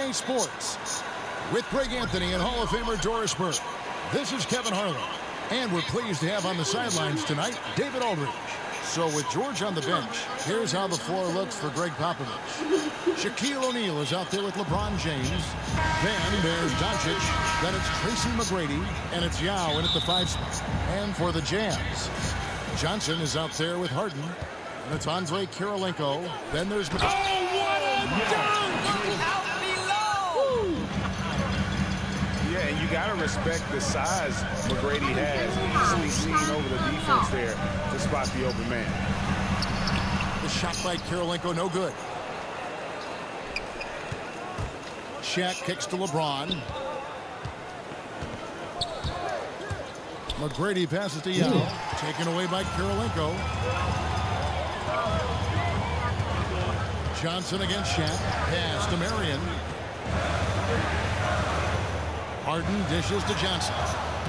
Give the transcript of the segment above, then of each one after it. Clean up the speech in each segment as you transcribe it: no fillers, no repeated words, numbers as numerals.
EA Sports. With Greg Anthony and Hall of Famer Doris Burke, this is Kevin Harlan. And we're pleased to have on the sidelines tonight, David Aldridge. So with George on the bench, here's how the floor looks for Greg Popovich. Shaquille O'Neal is out there with LeBron James. Then there's Doncic. Then it's Tracy McGrady. And it's Yao in at the 5 spot. And for the Jazz, Johnson is out there with Harden. And it's Andre Kirilenko. Then there's... Oh, what a dunk! Out below! Yeah, and you got to respect the size McGrady has. Easily seen over the defense there to spot the open man. The shot by Kirilenko, no good. Shaq kicks to LeBron. McGrady passes to Yao. Taken away by Kirilenko. Johnson against Shaq. Pass to Marion. Harden dishes to Johnson.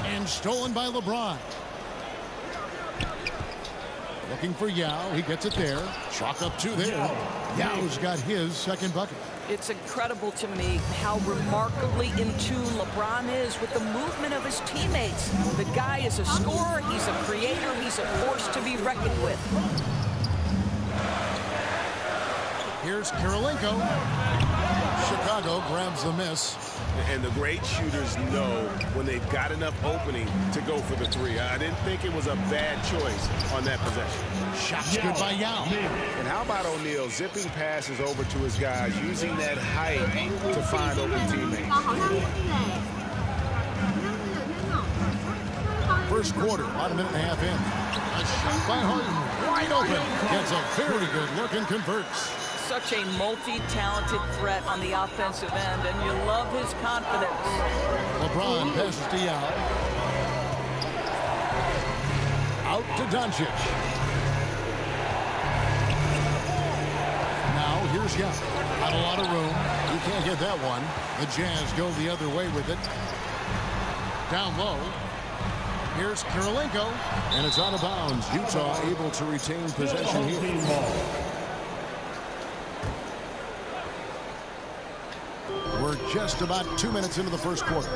And stolen by LeBron. Looking for Yao. He gets it there. Chalk up 2 there. Yao's got his second bucket. It's incredible to me how remarkably in tune LeBron is with the movement of his teammates. The guy is a scorer, he's a creator, he's a force to be reckoned with. Here's Kirilenko. Chicago grabs the miss. And the great shooters know when they've got enough opening to go for the 3. I didn't think it was a bad choice on that possession. Shot's good by Yao. And how about O'Neal zipping passes over to his guys, using that height to find open teammates. First quarter, about a minute and a half in. A shot by Harden, wide open. Gets a very good look and converts. Such a multi-talented threat on the offensive end, and you love his confidence. LeBron passes to Yao. Out to Doncic. Now here's Yao. Not a lot of room. He can't get that one. The Jazz go the other way with it. Down low. Here's Kirilenko. And it's out of bounds. Utah able to retain possession here. We're just about 2 minutes into the first quarter.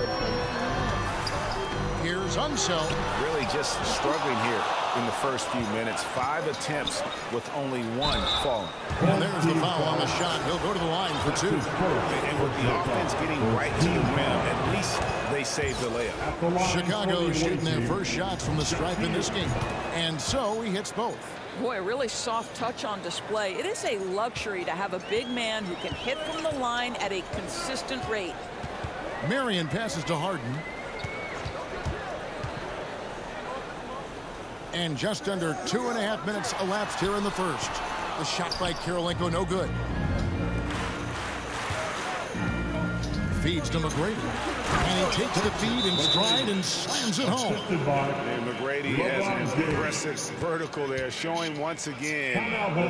Here's Unseld. Really just struggling here in the first few minutes. 5 attempts with only 1 falling. And there's the foul on the shot. He'll go to the line for 2. And with the offense getting right to the rim, at least they saved the layup. Chicago shooting their first shots from the stripe in this game. And so he hits both. Boy, a really soft touch on display. It is a luxury to have a big man who can hit from the line at a consistent rate. Marion passes to Harden. And just under 2.5 minutes elapsed here in the first. The shot by Kirilenko, no good. Feeds to McGrady. And he takes the feed in stride and slams it home. And McGrady has an impressive vertical there, showing once again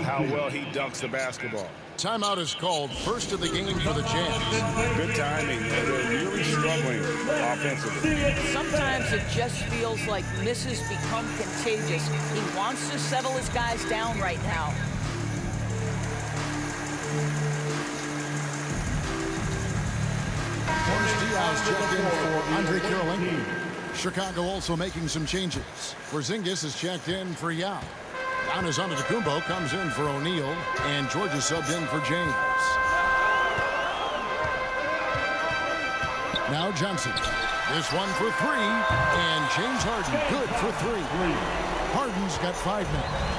how well he dunks the basketball. Timeout is called. First of the game for the Jazz. Good timing. They're really struggling offensively. Sometimes it just feels like misses become contagious. He wants to settle his guys down right now. Diaz checked in for Andre Kirilenko. Chicago also making some changes. Porzingis is checked in for Yao. Giannis Antetokounmpo comes in for O'Neal, and George is subbed in for James. Now Johnson. This one for 3, and James Harden good for 3. Harden's got 5 now.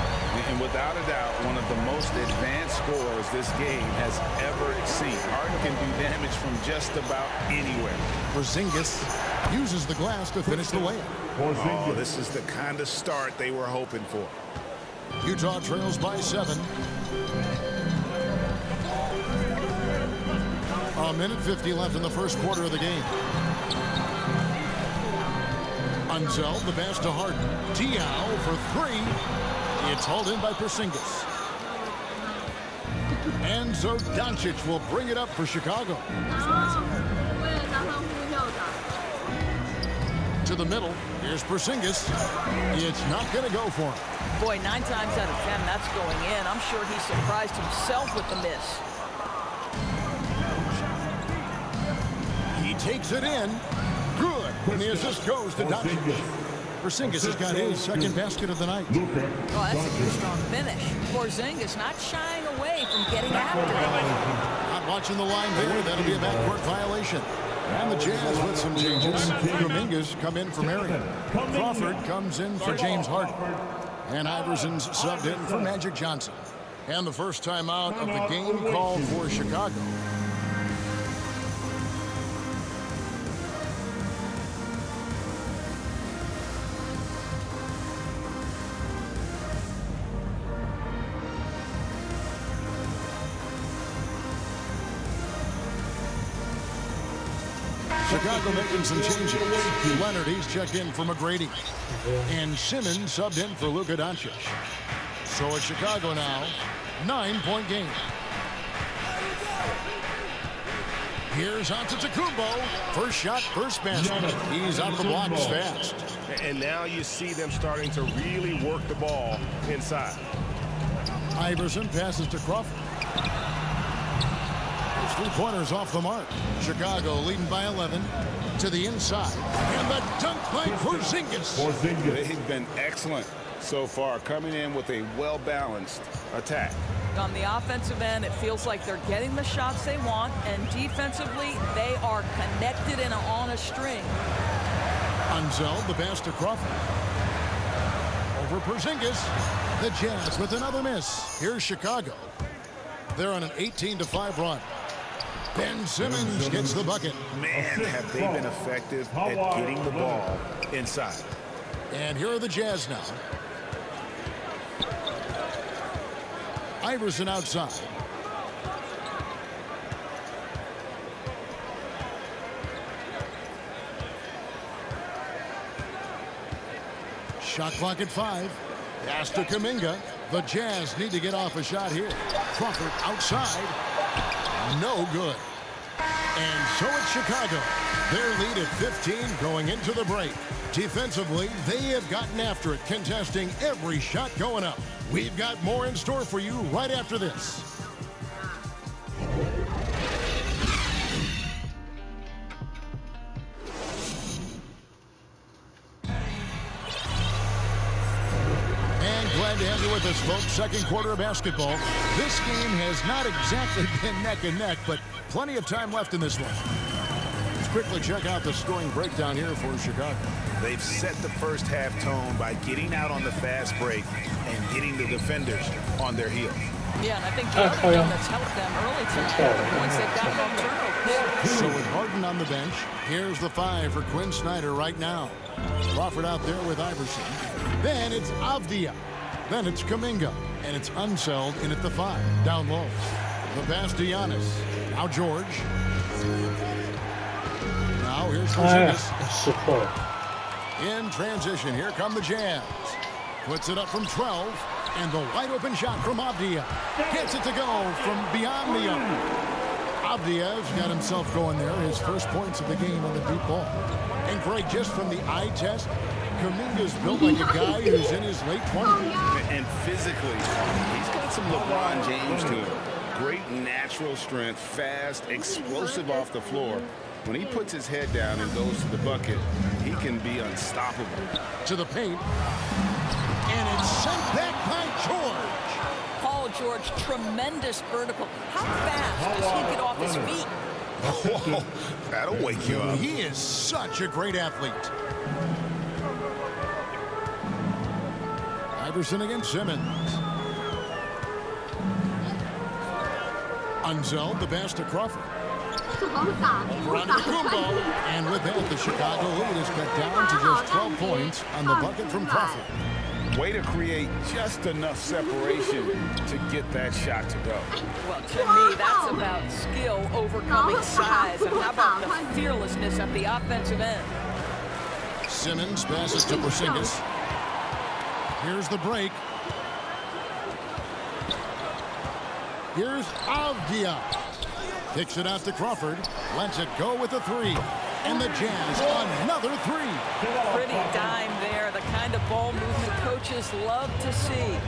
And without a doubt, one of the most advanced scorers this game has ever seen. Harden can do damage from just about anywhere. Porzingis uses the glass to finish the layup. Oh, this is the kind of start they were hoping for. Utah trails by 7. A minute 50 left in the first quarter of the game. Unseld, the pass to Harden. Diao for 3. It's hauled in by Porzingis. And so Doncic will bring it up for Chicago. To the middle. Here's Porzingis. It's not going to go for him. Boy, 9 times out of 10, that's going in. I'm sure he surprised himself with the miss. He takes it in. Good. And the assist goes to Doncic. Porzingis has got his second basket of the night. Oh, that's a good strong finish. Porzingis not shying away from getting after it. Not watching the line there. That'll be a backcourt violation. And the Jazz with some changes. Kuminga's come in for Marion. Crawford comes in for James Harden. And Iverson's subbed in for Magic Johnson. And the first timeout of the game called for Chicago. Chicago making some changes. Leonard, he's checked in for McGrady. And Simmons subbed in for Luka Doncic. So it's Chicago now, 9-point game. Here's Antetokounmpo. First shot, first basket. He's out of the blocks fast. And now you see them starting to really work the ball inside. Iverson passes to Crawford. His three-pointers off the mark. Chicago leading by 11 to the inside. And the dunk by Porzingis. They've been excellent so far, coming in with a well-balanced attack. On the offensive end, it feels like they're getting the shots they want, and defensively, they are connected and on a string. Unzeld, the pass to Crawford. Over Porzingis. The Jazz with another miss. Here's Chicago. They're on an 18-5 run. Ben Simmons gets the bucket. Man, have they been effective at getting the ball inside. And here are the Jazz now. Iverson outside. Shot clock at 5. Pass to Kuminga. The Jazz need to get off a shot here. Crawford outside. No good. And so it's Chicago. Their lead at 15 going into the break. Defensively, they have gotten after it, contesting every shot going up. We've got more in store for you right after this. Glad to have you with us, folks. Second quarter of basketball. This game has not exactly been neck and neck, but plenty of time left in this one. Let's quickly check out the scoring breakdown here for Chicago. They've set the first half tone by getting out on the fast break and getting the defenders on their heels. Yeah, and I think the other thing that's helped them early tonight, the points they've gotten on turnovers. So with Harden on the bench, here's the 5 for Quinn Snyder right now. Crawford out there with Iverson. Then it's Avdia. Then it's Kuminga, and it's Unseld in at the 5, down low. The pass to Giannis. Now George. Now here's Porzingis. In transition, here come the Jazz. Puts it up from 12, and the wide open shot from Avdia. Gets it to go from beyond the arc. Avdia's got himself going there. His first points of the game on the deep ball. And Greg, just from the eye test, Kuminga's built like a guy who's in his late 20s. And physically, he's got some LeBron James to him. Great natural strength, fast, explosive off the floor. When he puts his head down and goes to the bucket, he can be unstoppable. To the paint. And it's sent back by George. Paul George, tremendous vertical. How fast does he get off his feet? Oh, that'll wake you up. He is such a great athlete. Iverson against Simmons. Unzeld, the pass to Crawford. Antetokounmpo. And with that, the Chicago lead is cut down to just 12 points on the bucket from Crawford. Way to create just enough separation to get that shot to go. Well, to me, that's about skill overcoming size. And how about the fearlessness at the offensive end? Simmons passes to Porzingis. Here's the break. Here's Avdia. Kicks it out to Crawford. Lets it go with a 3. And the Jazz another 3. Pretty dime there. The kind of ball movement coaches love to see.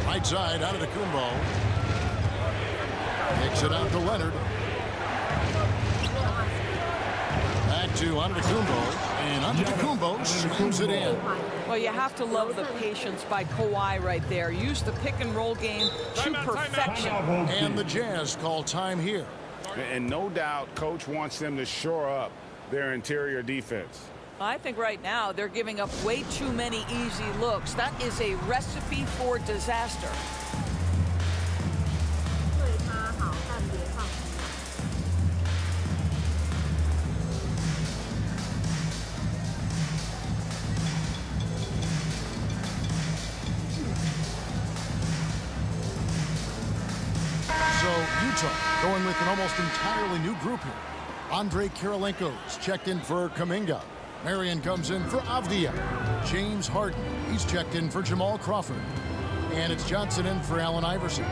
Right side, Antetokounmpo. Takes it out to Leonard. Back to Antetokounmpo. And Antetokounmpo slams it in. Well, you have to love the patience by Kawhi right there. Use the pick and roll game to perfection. And the Jazz call time here. And no doubt, Coach wants them to shore up their interior defense. I think right now they're giving up way too many easy looks. That is a recipe for disaster. So Utah going with an almost entirely new group here. Andre Kirilenko's checked in for Kuminga. Marion comes in for Avdia. James Harden, he's checked in for Jamal Crawford. And it's Johnson in for Allen Iverson.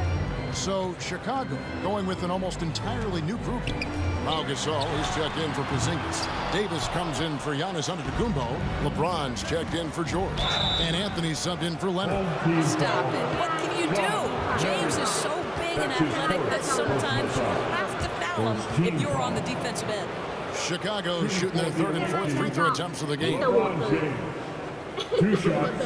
So Chicago going with an almost entirely new group here. Pau Gasol, he's checked in for Porzingis. Davis comes in for Giannis Antetokounmpo. LeBron's checked in for George. And Anthony subbed in for Leonard. Stop it. What can you do? James is so big and athletic that sometimes you have to foul him if you're on the defensive end. Chicago shooting their third and fourth free throw attempts of the game. 2 shots.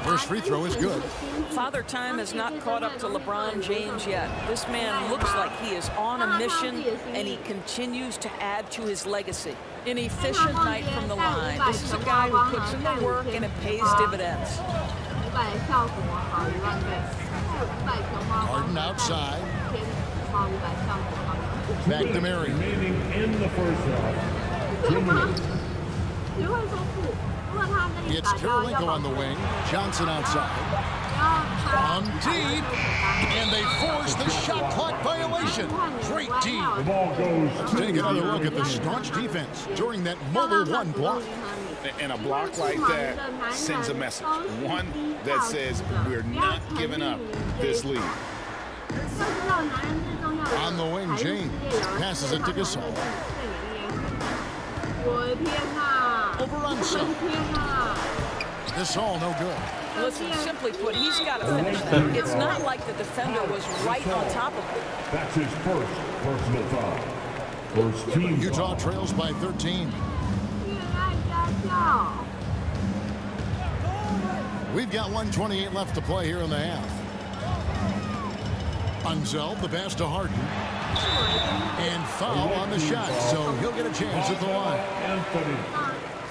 First free throw is good. Father Time has not caught up to LeBron James yet. This man looks like he is on a mission, and he continues to add to his legacy. An efficient night from the line. This is a guy who puts in the work, and it pays dividends. Harden outside. Back to Marion. Remaining in the first half. 2 minutes. It's Kirilenko on the wing. Johnson outside. From deep. And they force the shot clock violation. Great team. The ball goes. Let's take another look at the staunch defense during that mobile one block. And a block like that sends a message. One that says we're not giving up this lead. On the wing, James passes it to Gasol. Overruns some. Gasol, no good. Listen, simply put, he's got to finish that. It's not like the defender was right on top of him. That's his first personal foul. First team Utah foul. trails by 13. We've got 1:28 left to play here in the half. Unzel, the pass to Harden. And foul on the shot, so he'll get a chance at the line. Anthony.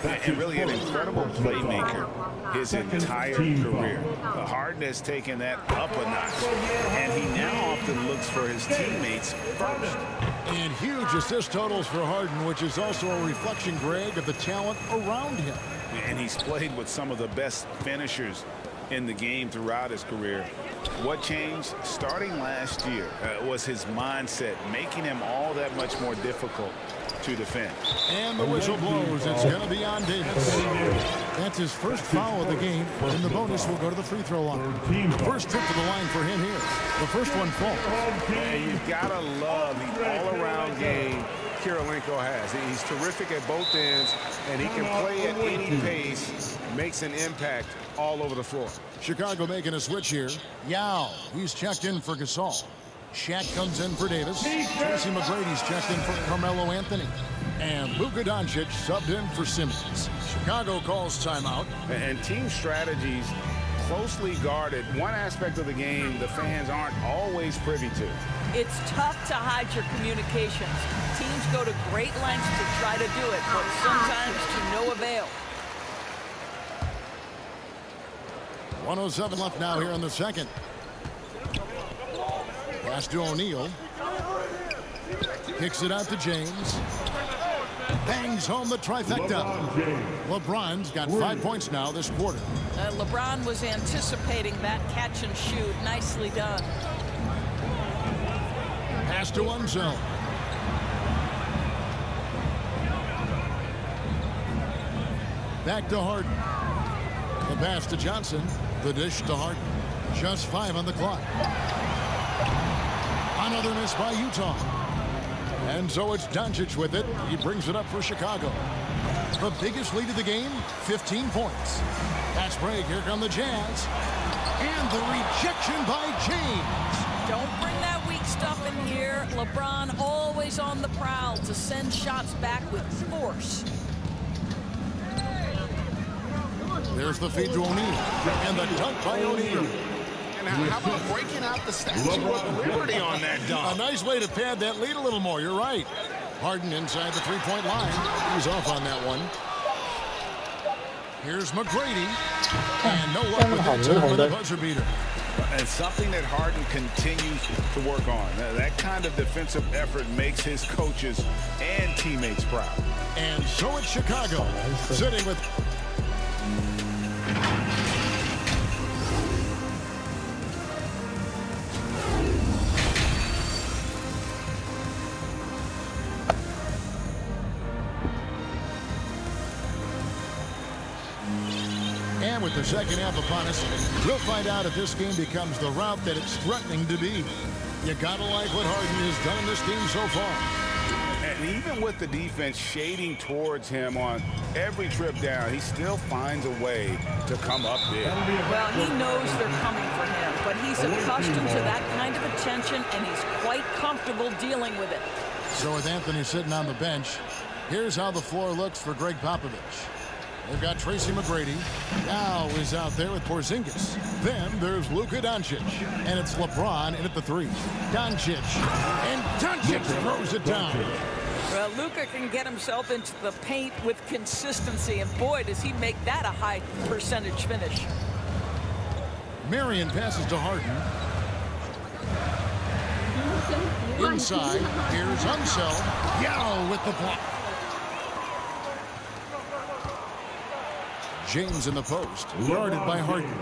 And really an incredible playmaker his entire career. Harden has taken that up a notch, and he now often looks for his teammates first. And huge assist totals for Harden, which is also a reflection, Greg, of the talent around him. And he's played with some of the best finishers in the game throughout his career. What changed starting last year was his mindset, making him all that much more difficult to defend. And the whistle blows. It's going to be on Davis. That's his first foul of the game, and the bonus will go to the free throw line. First trip to the line for him here. The first one falls. And you've got to love the all-around game Kirilenko has. He's terrific at both ends, and he can play at any pace, makes an impact all over the floor. Chicago making a switch here. Yao, he's checked in for Gasol. Shaq comes in for Davis. Tracy McGrady's checked in for Carmelo Anthony. And Luka Doncic subbed in for Simmons. Chicago calls timeout. And team strategies closely guarded. One aspect of the game the fans aren't always privy to. It's tough to hide your communications. Teams go to great lengths to try to do it, but sometimes to no avail. 1:07 left now here in the second. Pass to O'Neal. Kicks it out to James. Bangs home the trifecta. LeBron's got 5 points now this quarter. LeBron was anticipating that catch and shoot. Nicely done. Pass to Unzel. Back to Harden. The pass to Johnson. The dish to Harden. Just 5 on the clock. Another miss by Utah. And so it's Doncic with it. He brings it up for Chicago. The biggest lead of the game, 15 points. Fast break. Here come the Jazz. And the rejection by James. Don't bring that weak stuff in here. LeBron always on the prowl to send shots back with force. There's the feed to O'Neal. And the dunk by O'Neal. And how about breaking out the Statue of Liberty on that dunk? A nice way to pad that lead a little more. You're right. Harden inside the three-point line. He's off on that one. Here's McGrady. And no luck with that time on the buzzer beater. And something that Harden continues to work on. That kind of defensive effort makes his coaches and teammates proud. And so it's Chicago sitting with... And with the second half upon us, we'll find out if this game becomes the route that it's threatening to be. You gotta like what Harden has done in this team so far. And even with the defense shading towards him on every trip down, he still finds a way to come up big. Well, he knows they're coming for him, but he's accustomed to that kind of attention, and he's quite comfortable dealing with it. So with Anthony sitting on the bench, here's how the floor looks for Greg Popovich. They've got Tracy McGrady. Now is out there with Porzingis. Then there's Luka Doncic. And it's LeBron in at the three. Doncic. And Doncic throws it down. Well, Luka can get himself into the paint with consistency, and boy, does he make that a high percentage finish. Marion passes to Harden. Inside, here's Unseld. Yao with the block. James in the post, guarded by Harden.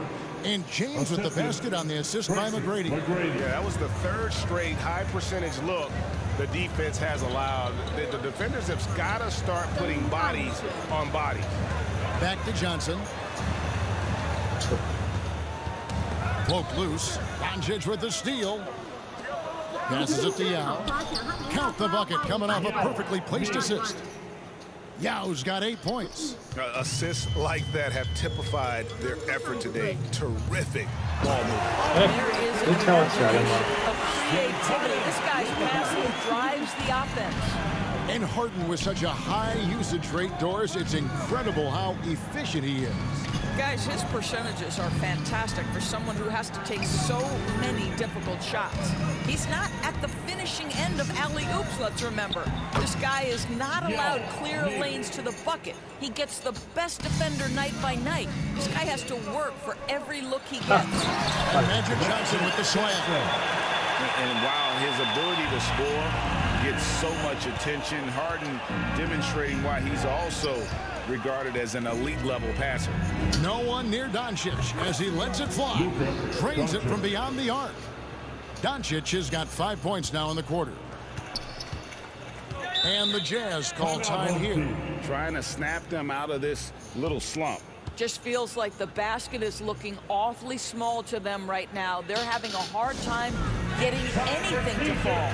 And James with the basket on the assist by McGrady. Yeah, that was the third straight high percentage look the defense has allowed. The defenders have got to start putting bodies on bodies. Back to Johnson. Broke loose. Doncic with the steal. Passes it to Yao. Count the bucket coming off a perfectly placed assist. Yao's got 8 points. Assists like that have typified their effort today. Terrific ball movement. There is a demonstration of creativity. This guy's passing drives the offense. And Harden with such a high usage rate, Doris, it's incredible how efficient he is. Guys, his percentages are fantastic for someone who has to take so many difficult shots. He's not at the finishing end of alley-oops, let's remember. This guy is not allowed clear lanes to the bucket. He gets the best defender night by night. This guy has to work for every look he gets. And Magic Johnson with the slam. And while his ability to score gets so much attention, Harden demonstrating why he's also regarded as an elite level passer. No one near Doncic as he lets it fly. Trains it from beyond the arc. Doncic has got 5 points now in the quarter. And the Jazz call time here. Trying to snap them out of this little slump. Just feels like the basket is looking awfully small to them right now. They're having a hard time getting anything to fall.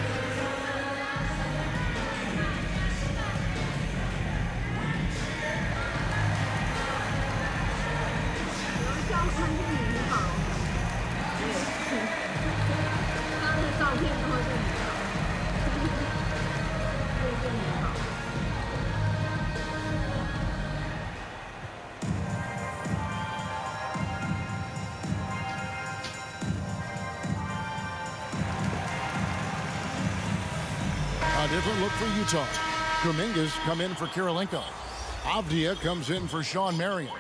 A different look for Utah. Kuminga's come in for Kirilenko. Avdia comes in for Sean Marion.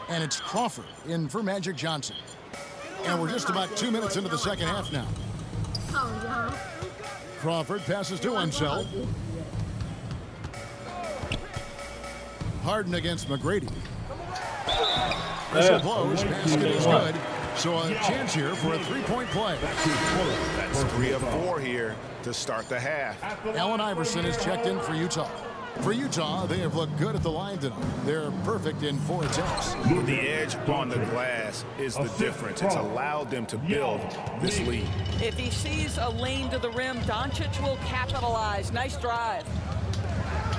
And it's Crawford in for Magic Johnson. And we're just about 2 minutes into the second half now. Crawford passes to Unseld. Harden against McGrady. Whistle blows. Basket is good. So a chance here for a three-point play. That's 3 of 4 here to start the half. Allen Iverson is checked in for Utah. For Utah, they have looked good at the line tonight. They're perfect in 4 attempts. The edge on the glass is the difference. It's allowed them to build this lead. If he sees a lane to the rim, Doncic will capitalize. Nice drive.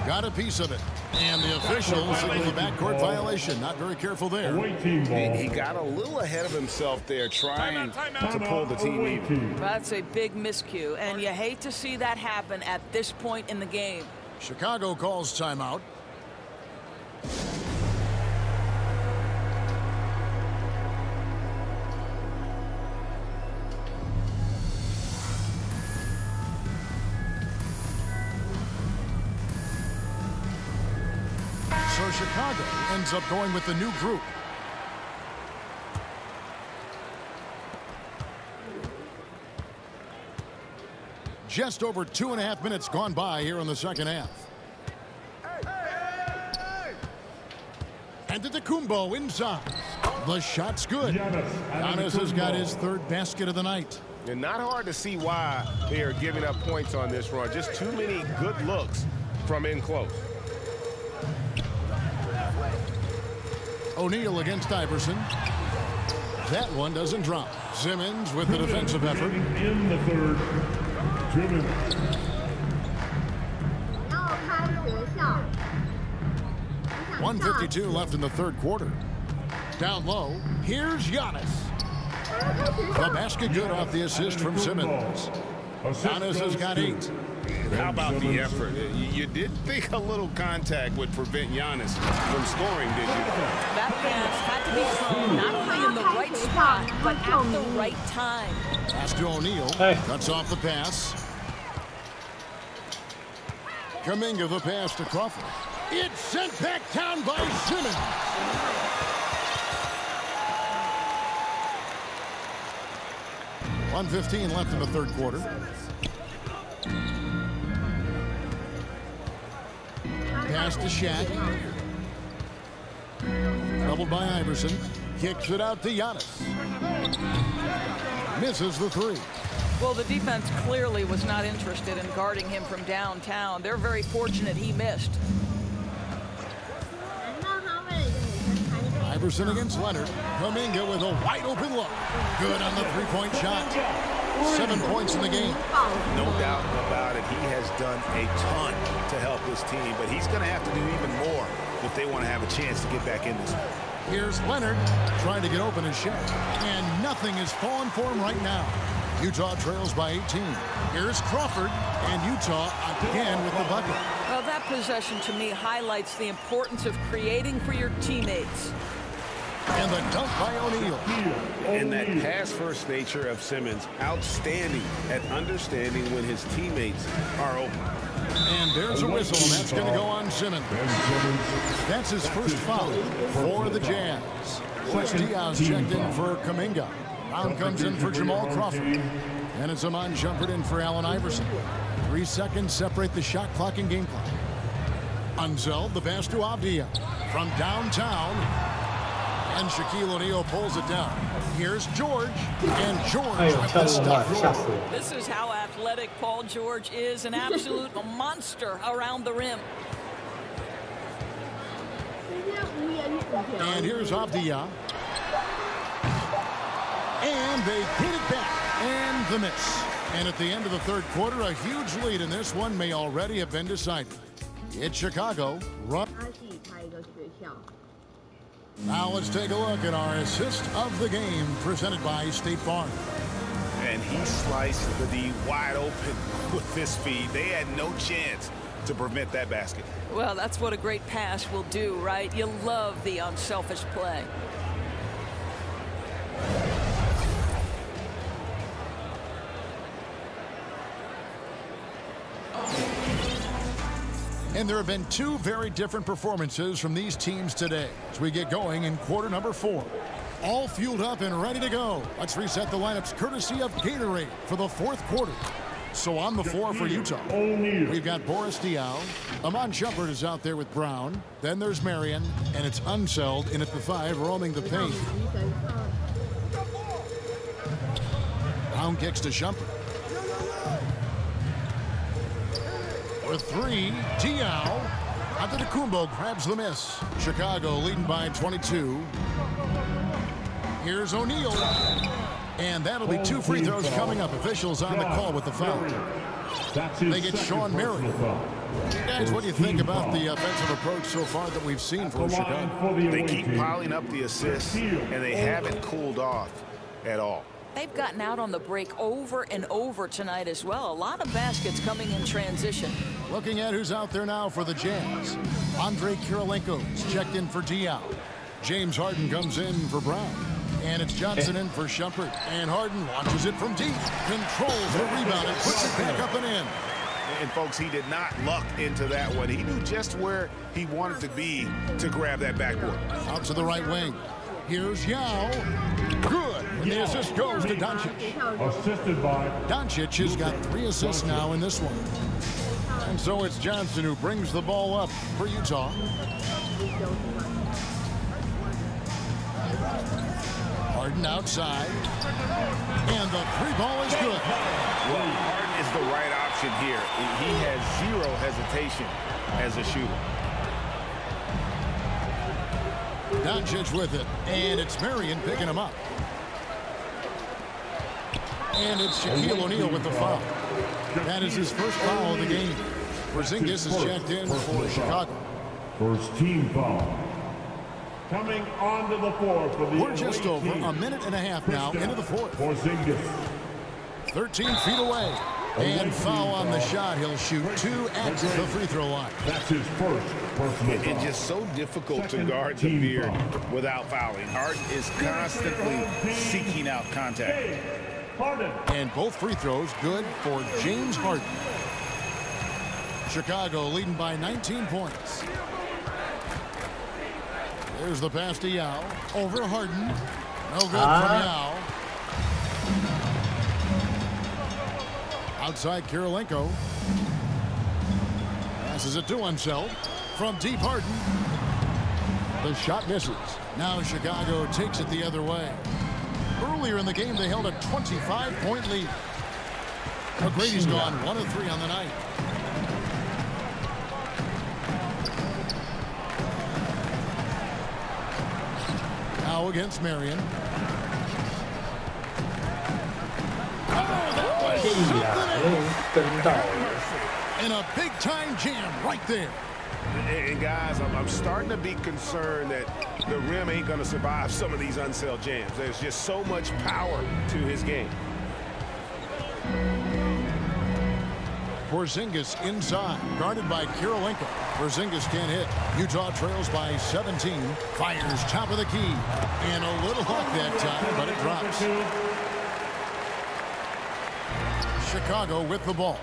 Got a piece of it. And the official signaled the backcourt violation. Not very careful there. He got a little ahead of himself there trying to pull the team even. That's a big miscue, and you hate to see that happen at this point in the game. Chicago calls timeout. So Chicago ends up going with the new group. Just over 2.5 minutes gone by here in the second half. And Antetokounmpo inside. The shot's good. Giannis has got his third basket of the night. And not hard to see why they are giving up points on this run. Just too many good looks from in close. O'Neal against Iverson. That one doesn't drop. Simmons with the defensive effort. In the third, Simmons. 1:52 left in the third quarter. Down low, here's Giannis. The basket good off the assist from Simmons. Giannis has got 8. How about the effort? You did think a little contact would prevent Giannis from scoring, did you? That pass had to be thrown not only in the right spot, but at the right time. Pass to O'Neal. Cuts off the pass. Kuminga the pass to Crawford. It's sent back down by Simmons. .115 left in the third quarter. Pass to Shaq. Doubled by Iverson. Kicks it out to Giannis. Misses the three. Well, the defense clearly was not interested in guarding him from downtown. They're very fortunate he missed. Iverson against Leonard. Kuminga with a wide open look. Good on the three-point shot. 7 points in the game. No doubt about it. He has done a ton to help this team, but he's going to have to do even more if they want to have a chance to get back in this. Here's Leonard trying to get open his shot. And nothing is falling for him right now. Utah trails by 18. Here's Crawford, and Utah again with the bucket. Well, that possession to me highlights the importance of creating for your teammates. And the dunk by O'Neal. And that pass-first nature of Simmons, outstanding at understanding when his teammates are open. And there's a whistle, and that's going to go on Simmons. That's his first foul for the Jazz. Chris Diaz checked in for Kuminga. Brown comes in for Jamal Crawford. And it's Amon Shumpert in for Allen Iverson. 3 seconds separate the shot clock and game clock. Unseld, the pass to Avdia. From downtown. And Shaquille O'Neal pulls it down. Here's George. And George with the stop. This is how athletic Paul George is. An absolute monster around the rim. And here's Avdia. And they get it back. And the miss. And at the end of the third quarter, a huge lead in this one may already have been decided. It's Chicago. Now let's take a look at our assist of the game presented by State Farm. And he sliced the D wide open with this feed. They had no chance to prevent that basket. Well, that's what a great pass will do, right? You love the unselfish play. And there have been 2 very different performances from these teams today as we get going in quarter number 4. All fueled up and ready to go. Let's reset the lineups courtesy of Gatorade for the 4th quarter. So on the floor for Utah, we've got Boris Diaw. Amon Shumpert is out there with Brown. Then there's Marion, and it's Unseld in at the 5, roaming the paint. Brown kicks to Shumpert. For 3, Diaw. Antetokounmpo grabs the miss. Chicago leading by 22. Here's O'Neal. And that'll be 2 free throws coming up. Officials on the call with the foul. They get Sean Marion. Guys, what do you think about the offensive approach so far that we've seen from Chicago? They keep piling up the assists, and they haven't cooled off at all. They've gotten out on the break over and over tonight as well. A lot of baskets coming in transition. Looking at who's out there now for the Jazz. Andre Kirilenko's checked in for Diaw. James Harden comes in for Brown. And it's Johnson in for Shumpert. And Harden launches it from deep. Controls the rebound and puts it back up and in. And, folks, he did not luck into that one. He knew just where he wanted to be to grab that backboard. Out to the right wing. Here's Yao. Good. And the assist goes to Doncic. Assisted by Doncic has got 3 assists now in this one. And so it's Johnson who brings the ball up for Utah. Harden outside. And the 3-ball is good. Well, Harden is the right option here. He has 0 hesitation as a shooter. Doncic with it. And it's Marion picking him up. And it's Shaquille O'Neal with the foul. That is his first foul of the game. Porzingis is checked in for Chicago. First team foul. Coming onto the floor for the We're just over a minute and a half now into the fourth. Porzingis. 13 feet away. And foul on the shot. He'll shoot 2 at the free throw line. That's his first personal foul. It's just so difficult to guard the beard without fouling. Harden is constantly seeking out contact. Harden. And both free throws good for James Harden. Chicago leading by 19 points. There's the pass to Yao. Over Harden. No good from Yao. Outside Kirilenko. Passes it to himself. From deep Harden. The shot misses. Now Chicago takes it the other way. Earlier in the game, they held a 25-point lead. McGrady's gone 1 of 3 on the night. Now against Marion. And a big-time jam right there. And guys, I'm starting to be concerned that the rim ain't going to survive some of these unsailed jams. There's just so much power to his game. Porzingis inside, guarded by Kirilenko. Porzingis can't hit. Utah trails by 17. Fires top of the key. And a little luck that time, but it drops. Chicago with the ball.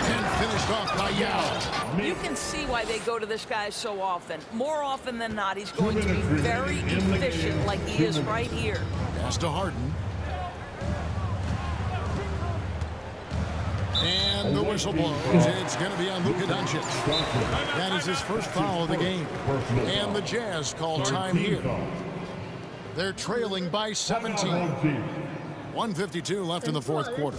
And finished off by Yao. You can see why they go to this guy so often. More often than not, he's going to be very efficient like he is right here. Pass to Harden. And the whistle blows. It's going to be on Luka Doncic. That is his first foul of the game. And the Jazz call time here. They're trailing by 17. 1:52 left in the fourth quarter.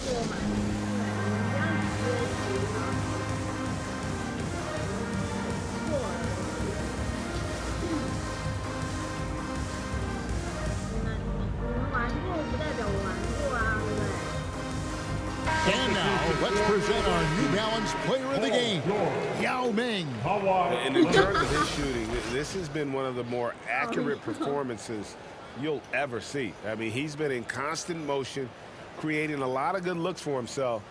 And now, let's present our New Balance player of the game, Yao Ming. And in terms of his shooting, this has been one of the more accurate performances you'll ever see. I mean, he's been in constant motion, creating a lot of good looks for himself.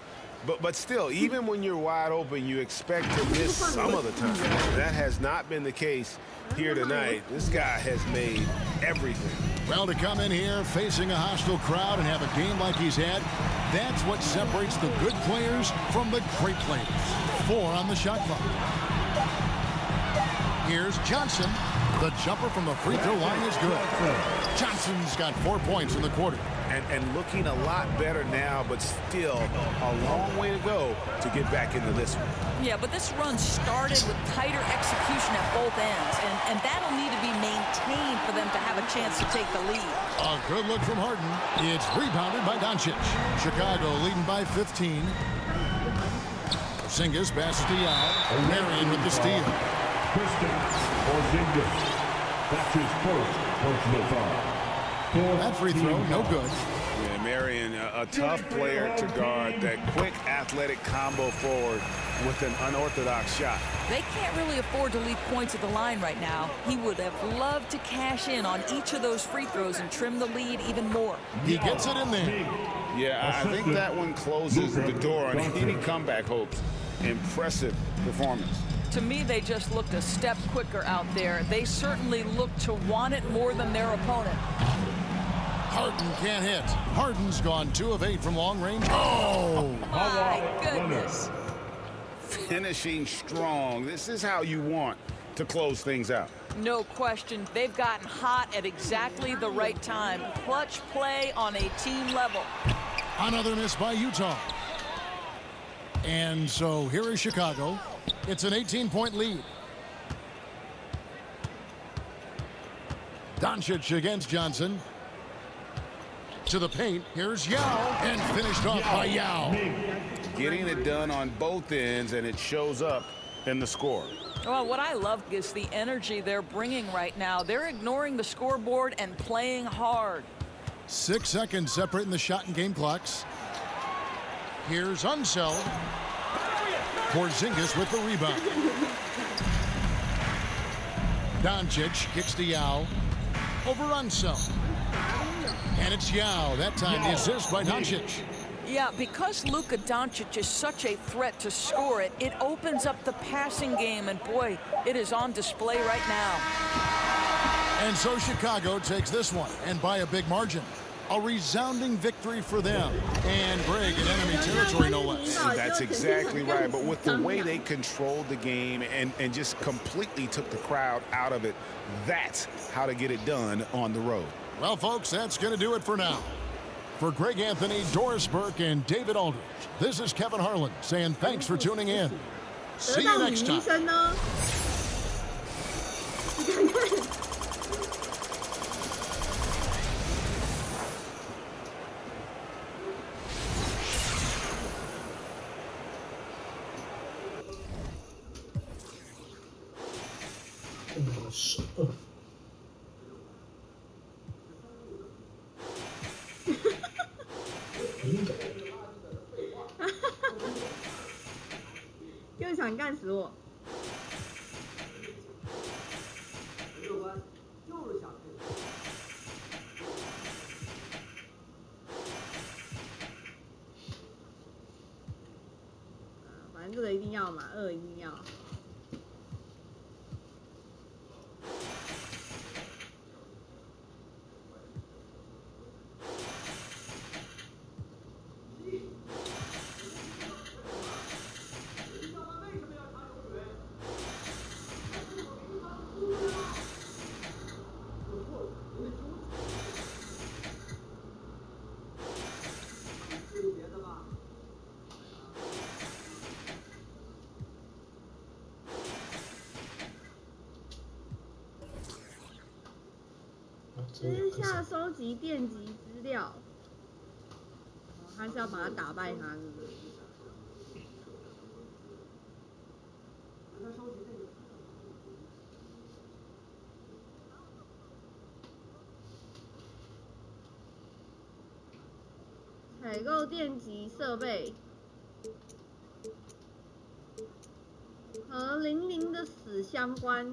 But still, even when you're wide open, you expect to miss some of the time. That has not been the case here tonight. This guy has made everything. Well, to come in here facing a hostile crowd and have a game like he's had, that's what separates the good players from the great players. 4 on the shot clock. Here's Johnson. The jumper from the free throw line is good. Johnson's got 4 points in the quarter. And looking a lot better now, but still a long way to go to get back into this one. Yeah, but this run started with tighter execution at both ends, and that'll need to be maintained for them to have a chance to take the lead. A good look from Harden. It's rebounded by Doncic. Chicago leading by 15. Porzingis passes to Yao. Marion with the steal. Porzingis. That's his first personal foul. That free throw, no good. Yeah, Marion, a tough player to guard. That quick athletic combo forward with an unorthodox shot. They can't really afford to leave points at the line right now. He would have loved to cash in on each of those free throws and trim the lead even more. He gets it in there. Yeah, I think that one closes the door on any comeback hopes. Impressive performance. To me, they just looked a step quicker out there. They certainly looked to want it more than their opponent. Harden can't hit. Harden's gone 2 of 8 from long range. Oh! My goodness. Finishing strong. This is how you want to close things out. No question. They've gotten hot at exactly the right time. Clutch play on a team level. Another miss by Utah. And so here is Chicago. It's an 18-point lead. Doncic against Johnson. To the paint. Here's Yao. And finished off by Yao. Getting it done on both ends, and it shows up in the score. Well, what I love is the energy they're bringing right now. They're ignoring the scoreboard and playing hard. 6 seconds separating the shot and game clocks. Here's Unseld. Porzingis with the rebound. Doncic kicks to Yao. Over Unseld. And it's Yao. That time the assist by Doncic. Yeah, because Luka Doncic is such a threat to score it, it opens up the passing game, and boy, it is on display right now. And so Chicago takes this one, and by a big margin. A resounding victory for them. And Greg in enemy territory, no less. That's exactly right. But with the way they controlled the game and just completely took the crowd out of it, that's how to get it done on the road. Well, folks, that's going to do it for now. For Greg Anthony, Doris Burke, and David Aldridge, this is Kevin Harlan saying thanks for tuning in. See you next time. Oh, 又想干死我！反正这个一定要嘛，2一定要。私下收集电击资料，他是要把他打败他，是不是？采购电击设备和00的死相关。